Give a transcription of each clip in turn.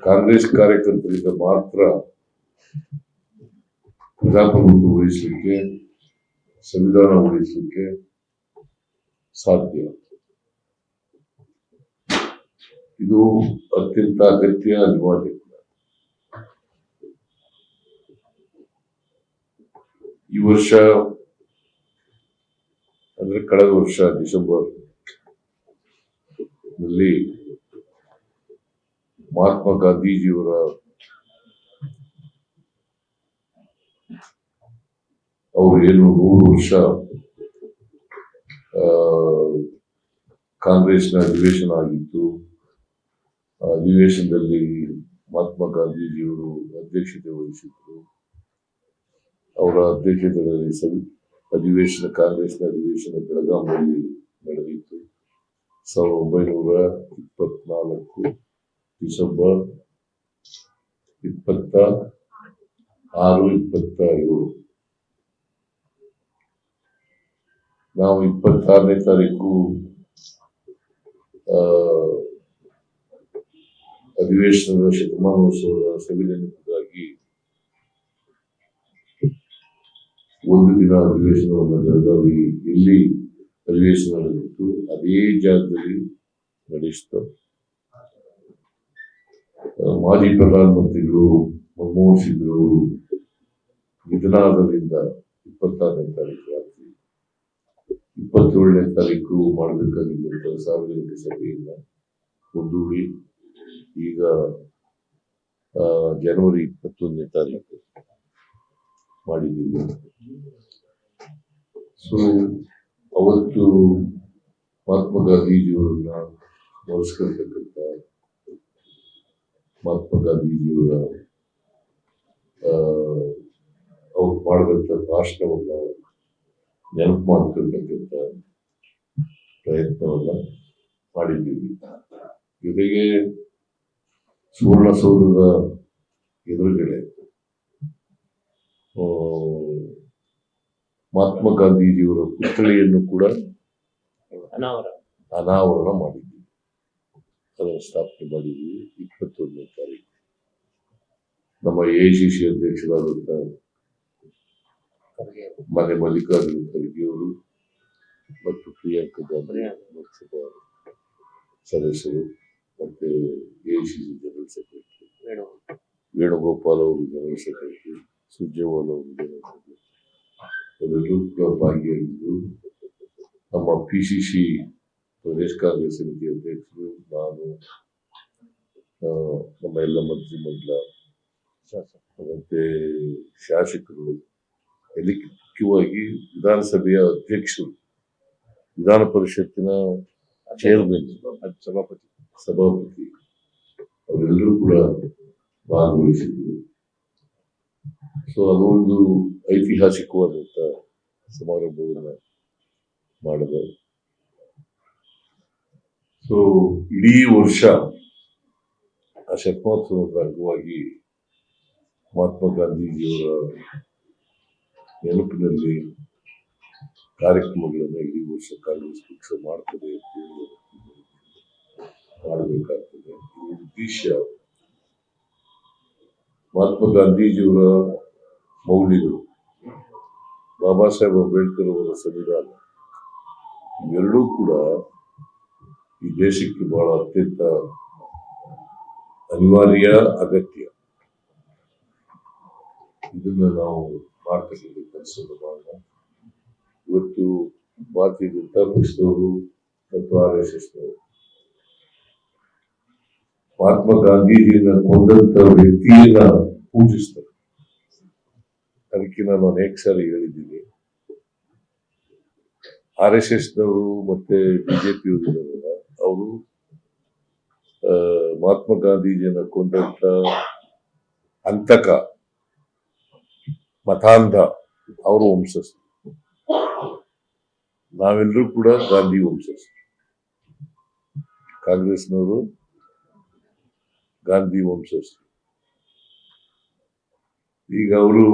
ಕಾಂಗ್ರೆಸ್ ಕಾರ್ಯಕರ್ತರಿಂದ ಮಾತ್ರ ಪ್ರಜಾಪ್ರಭುತ್ವ ಉಳಿಸಲಿಕ್ಕೆ, ಸಂವಿಧಾನ ಉಳಿಸಲಿಕ್ಕೆ ಸಾಧ್ಯ. ಇದು ಅತ್ಯಂತ ಅಗತ್ಯ, ಅನಿವಾರ್ಯ. ಈ ವರ್ಷ ಅಂದ್ರೆ ಕಳೆದ ವರ್ಷ ಡಿಸೆಂಬರ್ ನಲ್ಲಿ ಮಹಾತ್ಮ ಗಾಂಧೀಜಿಯವರ ಅವರು ಏನು 100 ವರ್ಷ ಕಾಂಗ್ರೆಸ್ನ ಅಧಿವೇಶನ ಆಗಿತ್ತು. ಅಧಿವೇಶನದಲ್ಲಿ ಮಹಾತ್ಮ ಗಾಂಧೀಜಿಯವರು ಅಧ್ಯಕ್ಷತೆ ವಹಿಸಿದ್ರು. ಅವರ ಅಧ್ಯಕ್ಷತೆಯಲ್ಲಿ ಅಧಿವೇಶನ, ಕಾಂಗ್ರೆಸ್ನ ಅಧಿವೇಶನ ಬೆಳಗಾವಿಯಲ್ಲಿ ನಡೆದಿತ್ತು. 1924 ಡಿಸೆಂಬರ್ 26, 27. ನಾವು 26ನೇ ತಾರೀಕು ಅಧಿವೇಶನದ ಶತಮಾನೋತ್ಸವದ ಸವಿನೆನಪಿಗಾಗಿ ಒಂದು ದಿನ ಅಧಿವೇಶನವನ್ನು ಬೆಳಗಾವಿ ಎಲ್ಲಿ ಅಧಿವೇಶನ ನಡೆದಿತ್ತು ಅದೇ ಜಾಗದಲ್ಲಿ ನಡೆಸಿತು. ಮಾಜಿ ಪ್ರಧಾನಮಂತ್ರಿಗಳು ಮನಮೋಹನ್ ಸಿಂಗ್ ಅವರು ನಿಧನದಿಂದ 26ನೇ ತಾರೀಕು ರಾತ್ರಿ 27ನೇ ತಾರೀಕು ಮಾಡಬೇಕಾಗಿದ್ದಂತಹ ಸಾರ್ವಜನಿಕ ಸಭೆಯನ್ನ ಮುಂದೂಡಿ ಈಗ ಜನವರಿ 21ನೇ ತಾರೀಕು ಮಾಡಿದ್ದೀವಿ. ಸೊ ಅವತ್ತು ಮಹಾತ್ಮ ಗಾಂಧೀಜಿಯವರನ್ನ ಸ್ಮರಿಸ್ಕೊಳ್ತಕ್ಕಂಥ, ಮಹಾತ್ಮ ಗಾಂಧೀಜಿಯವರ ಅವ್ರು ಮಾಡಿದಂಥ ಭಾಷಣವನ್ನ ನೆನಪು ಮಾಡ್ಕೊಳ್ತಕ್ಕಂಥ ಪ್ರಯತ್ನವನ್ನ ಮಾಡಿದ್ದೀವಿ. ಜೊತೆಗೆ ಸುವರ್ಣಸೌಧದ ಎದುರುಗಡೆ ಮಹಾತ್ಮ ಗಾಂಧೀಜಿಯವರ ಪುತ್ಥಳಿಯನ್ನು ಕೂಡ ಅನಾವರಣ ಮಾಡಿದ್ದೀವಿ. ಅದನ್ನು ಸ್ಥಾಪನೆ ಮಾಡಿದ್ದೀವಿ 21ನೇ ತಾರೀಕು. ನಮ್ಮ AICC ಅಧ್ಯಕ್ಷರಾದಂಥ ಮನೆ ಮಲ್ಲಿಕಾರ್ಜುನ ಖರ್ಗೆ ಅವರು ಮತ್ತು ಪ್ರಿಯಾಂಕಾ ಗಾಂಧಿ ಲೋಕಸಭಾ ಸದಸ್ಯರು ಮತ್ತೆ AICC ಜನರಲ್ ಸೆಕ್ರೆಟರಿ ವೇಣುಗೋಪಾಲ್ ಅವರು ಜನರಲ್ ಸೆಕ್ರೆಟರಿ, ಸುರ್ಜೇವಾಲ ಅವರು ಜನರಲ್ ಸೆಕ್ರೆಟರಿ ಅವರೆಲ್ಲರೂ ಕೂಡ ಭಾಗಿಯಾಗಿದ್ದು, ನಮ್ಮ PCC ಪ್ರದೇಶ ಕಾಂಗ್ರೆಸ್ ಸಮಿತಿ ಅಧ್ಯಕ್ಷರು, ನಾನು, ನಮ್ಮ ಎಲ್ಲ ಮಂತ್ರಿ ಮಂಡಲ ಮತ್ತೆ ಶಾಸಕರು, ಎಲ್ಲಿ ಮುಖ್ಯವಾಗಿ ವಿಧಾನಸಭೆಯ ಅಧ್ಯಕ್ಷರು, ವಿಧಾನ ಪರಿಷತ್ತಿನ ಚೇರ್ಮನ್, ಸಭಾಪತಿ ಅವರೆಲ್ಲರೂ ಕೂಡ ಭಾಗವಹಿಸಿದ್ರು. ಸೊ ಅದೊಂದು ಐತಿಹಾಸಿಕವಾದಂತ ಸಮಾರಂಭವನ್ನು ಮಾಡಿದೆ. ಸೊ ಇಡೀ ವರ್ಷ ಆ ಶತಮಾನೋತ್ಸವದ ಅಂಗವಾಗಿ ಮಹಾತ್ಮ ಗಾಂಧೀಜಿಯವರ ನೆನಪಿನಲ್ಲಿ ಕಾರ್ಯಕ್ರಮಗಳನ್ನು ಇಡೀ ವರ್ಷ ಕಾಂಗ್ರೆಸ್ ಪಕ್ಷ ಮಾಡ್ತದೆ ಅಂತ ಮಾಡಬೇಕಾಗ್ತದೆ. ಈ ಉದ್ದೇಶ ಮಹಾತ್ಮ ಗಾಂಧೀಜಿಯವರ ಮೌಲ್ಯಗಳು, ಬಾಬಾ ಸಾಹೇಬ್ ಅಂಬೇಡ್ಕರ್ ಅವರ ಸಂವಿಧಾನ, ಇವೆರಡೂ ಕೂಡ ಈ ದೇಶಕ್ಕೆ ಬಹಳ ಅತ್ಯಂತ ಅನಿವಾರ್ಯ, ಅಗತ್ಯ. ಇದನ್ನ ನಾವು ಮಾಡ್ತಕ್ಕಂಥ ಕೆಲಸವನ್ನು ಮಾಡೋಣ. ಇವತ್ತು ಭಾರತೀಯ ಜನತಾ ಪಕ್ಷದವರು ಮತ್ತು RSSನವರು ಮಹಾತ್ಮ ಗಾಂಧೀಜಿಯನ್ನ ಕೊಂದಂತ ವ್ಯಕ್ತಿಯನ್ನ ಪೂಜಿಸ್ತಾರೆ. ಅದಕ್ಕೆ ನಾನು ಅನೇಕ ಸಾರಿ ಹೇಳಿದ್ದೀನಿ. RSSನವರು ಮತ್ತೆ BJPಯವರಿದ್ದಾರಲ್ಲ, ಅವರು ಮಹಾತ್ಮ ಗಾಂಧೀಜಿಯನ್ನ ಕೊಂದಂತ ಹಂತಕ, ಮತಾಂಧ ಅವರು ವಂಶಸ್ಥರು. ನಾವೆಲ್ಲರೂ ಕೂಡ ಗಾಂಧಿ ವಂಶಸ್ಥರು. ಕಾಂಗ್ರೆಸ್ನವರು ಗಾಂಧಿ ವಂಶಸ್ಥರು. ಈಗ ಅವರು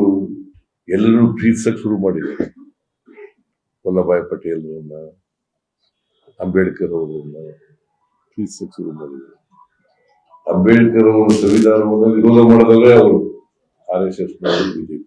ಎಲ್ಲರೂ ಪ್ರೀತಿಸಕ್ ಶುರು ಮಾಡಿದ್ದಾರೆ. ವಲ್ಲಭಾಯ್ ಪಟೇಲ್ ಅವರನ್ನ, ಅಂಬೇಡ್ಕರ್ ಅವರನ್ನ ಪ್ರೀತಿಸಕ್ ಶುರು ಮಾಡಿದ್ದಾರೆ. ಅಂಬೇಡ್ಕರ್ ಅವರ ಸಂವಿಧಾನವನ್ನು ವಿರೋಧ ಮಾಡೋದಲ್ಲೇ ಅವರು RSS ಬಿಜೆಪಿ